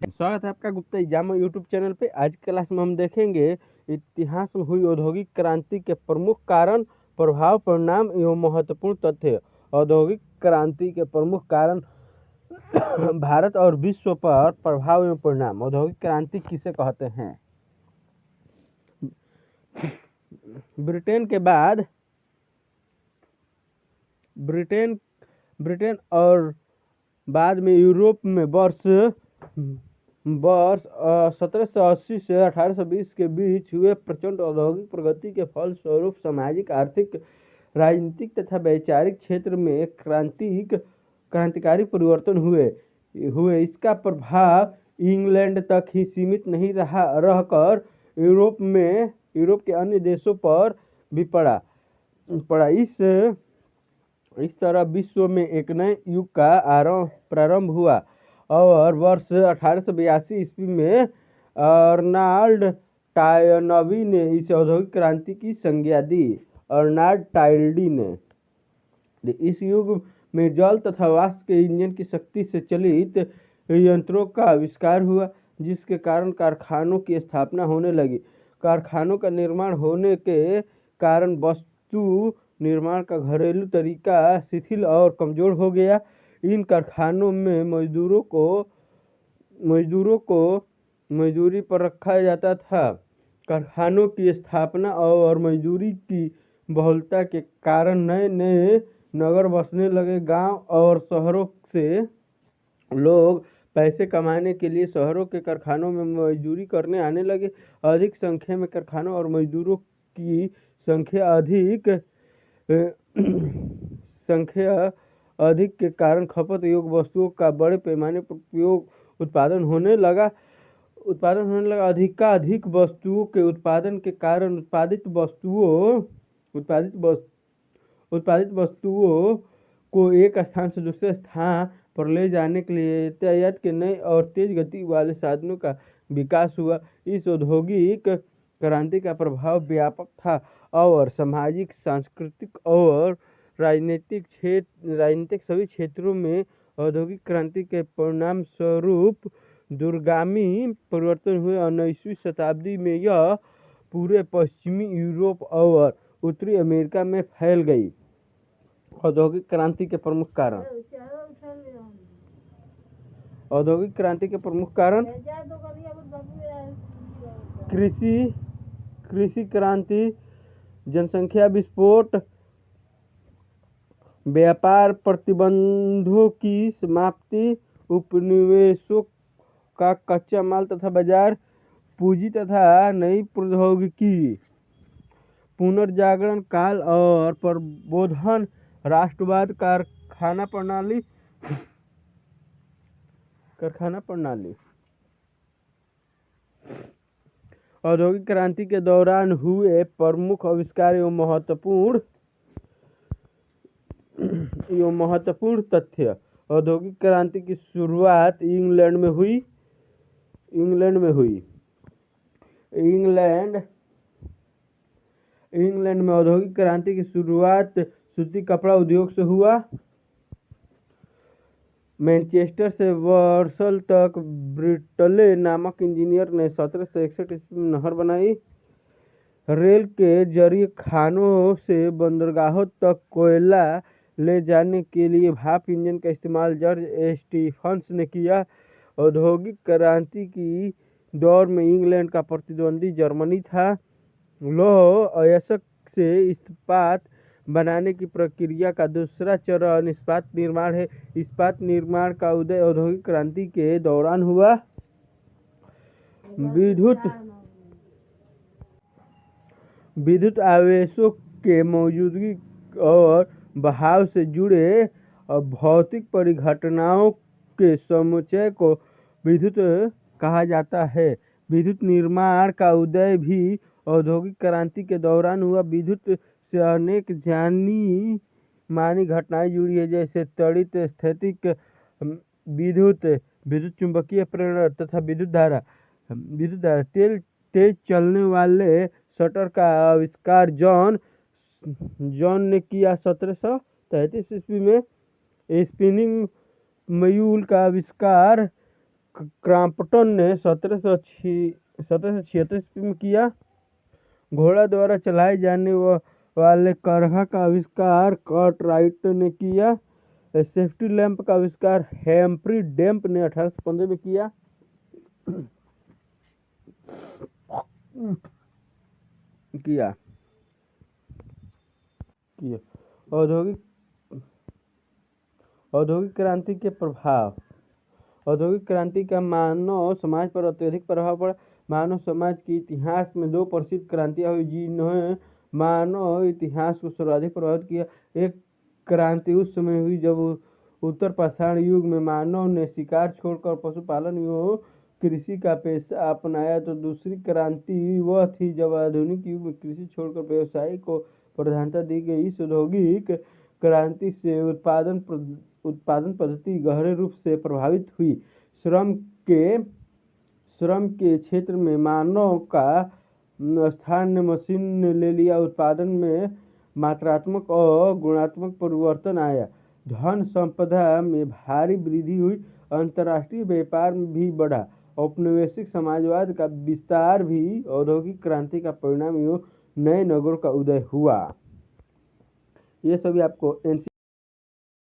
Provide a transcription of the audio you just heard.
स्वागत है आपका गुप्ता एग्जाम यूट्यूब चैनल पे। आज की क्लास में हम देखेंगे इतिहास में हुई औद्योगिक क्रांति के प्रमुख कारण, प्रभाव, परिणाम एवं महत्वपूर्ण तथ्य। औद्योगिक क्रांति के प्रमुख कारण भारत और विश्व पर प्रभाव एवं परिणाम। औद्योगिक क्रांति किसे कहते हैं? ब्रिटेन के बाद ब्रिटेन और बाद में यूरोप में वर्ष 1780 से 1820 के बीच हुए प्रचंड औद्योगिक प्रगति के फलस्वरूप सामाजिक, आर्थिक, राजनीतिक तथा वैचारिक क्षेत्र में क्रांतिकारी परिवर्तन हुए। इसका प्रभाव इंग्लैंड तक ही सीमित नहीं रहकर यूरोप के अन्य देशों पर भी पड़ा। इस तरह विश्व में एक नए युग का प्रारंभ हुआ और वर्ष 1882 ईस्वी में अर्नाल्ड टायनबी ने इस औद्योगिक क्रांति की संज्ञा दी। अर्नाल्ड टायनबी ने इस युग में जल तथा वाष्प के इंजन की शक्ति से चलित यंत्रों का आविष्कार हुआ, जिसके कारण कारखानों की स्थापना होने लगी। कारखानों का निर्माण होने के कारण वस्तु निर्माण का घरेलू तरीका शिथिल और कमजोर हो गया। इन कारखानों में मजदूरों को मजदूरी पर रखा जाता था। कारखानों की स्थापना और मजदूरी की बहुलता के कारण नए नए नगर बसने लगे। गांव और शहरों से लोग पैसे कमाने के लिए शहरों के कारखानों में मजदूरी करने आने लगे। अधिक संख्या में कारखानों और मजदूरों की संख्या अधिक के कारण खपत योग्य वस्तुओं का बड़े पैमाने पर उत्पादन होने लगा। अधिकाधिक वस्तुओं के उत्पादन के कारण उत्पादित वस्तुओं को एक स्थान से दूसरे स्थान पर ले जाने के लिए यातायात के नए और तेज गति वाले साधनों का विकास हुआ। इस औद्योगिक क्रांति का प्रभाव व्यापक था और सामाजिक, सांस्कृतिक और राजनीतिक सभी क्षेत्रों में औद्योगिक क्रांति के परिणाम स्वरूप दूरगामी परिवर्तन हुए। 19वीं शताब्दी में यह पूरे पश्चिमी यूरोप और उत्तरी अमेरिका में फैल गई। औद्योगिक क्रांति के प्रमुख कारण। औद्योगिक क्रांति के प्रमुख कारण कृषि क्रांति, जनसंख्या विस्फोट, व्यापार प्रतिबंधों की समाप्ति, उपनिवेशों का कच्चा माल तथा बाजार पूंजी तथा नई प्रौद्योगिकी, पुनर्जागरण काल और प्रबोधन, राष्ट्रवाद, कारखाना प्रणाली। औद्योगिक क्रांति के दौरान हुए प्रमुख आविष्कार एवं महत्वपूर्ण तथ्य। औद्योगिक क्रांति की शुरुआत इंग्लैंड में हुई। इंग्लैंड में औद्योगिक क्रांति की शुरुआत सूती कपड़ा उद्योग से हुआ। मैनचेस्टर से वर्सल तक ब्रिटले नामक इंजीनियर ने 1761 ईस्वी में नहर बनाई। रेल के जरिए खानों से बंदरगाहों तक कोयला ले जाने के लिए भाप इंजन का इस्तेमाल जॉर्ज स्टीफंस ने किया। औद्योगिक क्रांति की दौर में इंग्लैंड का प्रतिद्वंदी जर्मनी था। लौह अयस्क से इस्पात बनाने की प्रक्रिया का दूसरा चरण इस्पात निर्माण है। इस्पात निर्माण का उदय औद्योगिक क्रांति के दौरान हुआ। विद्युत आवेशों के मौजूदगी और बहाव से जुड़े भौतिक परिघटनाओं के समुच्चय को विद्युत कहा जाता है। विद्युत निर्माण का उदय भी औद्योगिक क्रांति के दौरान हुआ। विद्युत से अनेक जानी मानी घटनाएं जुड़ी है, जैसे त्वरित स्थैतिक विद्युत, विद्युत चुंबकीय प्रेरण तथा विद्युत धारा। तेज चलने वाले शटर का आविष्कार जॉन ने किया। 1733 ईस्वी में स्पिनिंग म्यूल का आविष्कार क्रॉम्पटन ने 1776 ईस्वी में किया। घोड़ा द्वारा चलाए जाने वाले करघा का आविष्कार कार्टराइट ने किया। सेफ्टी लैंप का आविष्कार हेम्फ्री डेम्प ने 1815 में किया। औद्योगिक क्रांति के प्रभाव। औद्योगिक क्रांति का मानव समाज पर अत्यधिक प्रभाव पड़ा। मानव समाज के इतिहास में दो प्रसिद्ध क्रांतियां हुई जिन्होंने मानव इतिहास को सर्वाधिक प्रभावित किया। एक क्रांति उस समय हुई जब उत्तर पाषाण युग में मानव ने शिकार छोड़कर पशुपालन एवं कृषि का पेशा अपनाया, तो दूसरी क्रांति वह थी जब आधुनिक युग में कृषि छोड़कर व्यवसाय को प्रधानता दी गई। इस औद्योगिक क्रांति से उत्पादन पद्धति गहरे रूप से प्रभावित हुई। श्रम के क्षेत्र में मानव का स्थान ने मशीन ने ले लिया। उत्पादन में मात्रात्मक और गुणात्मक परिवर्तन आया। धन संपदा में भारी वृद्धि हुई। अंतर्राष्ट्रीय व्यापार भी बढ़ा। औपनिवेशिक समाजवाद का विस्तार भी औद्योगिक क्रांति का परिणाम एवं नए नगरों का उदय हुआ। ये सभी आपको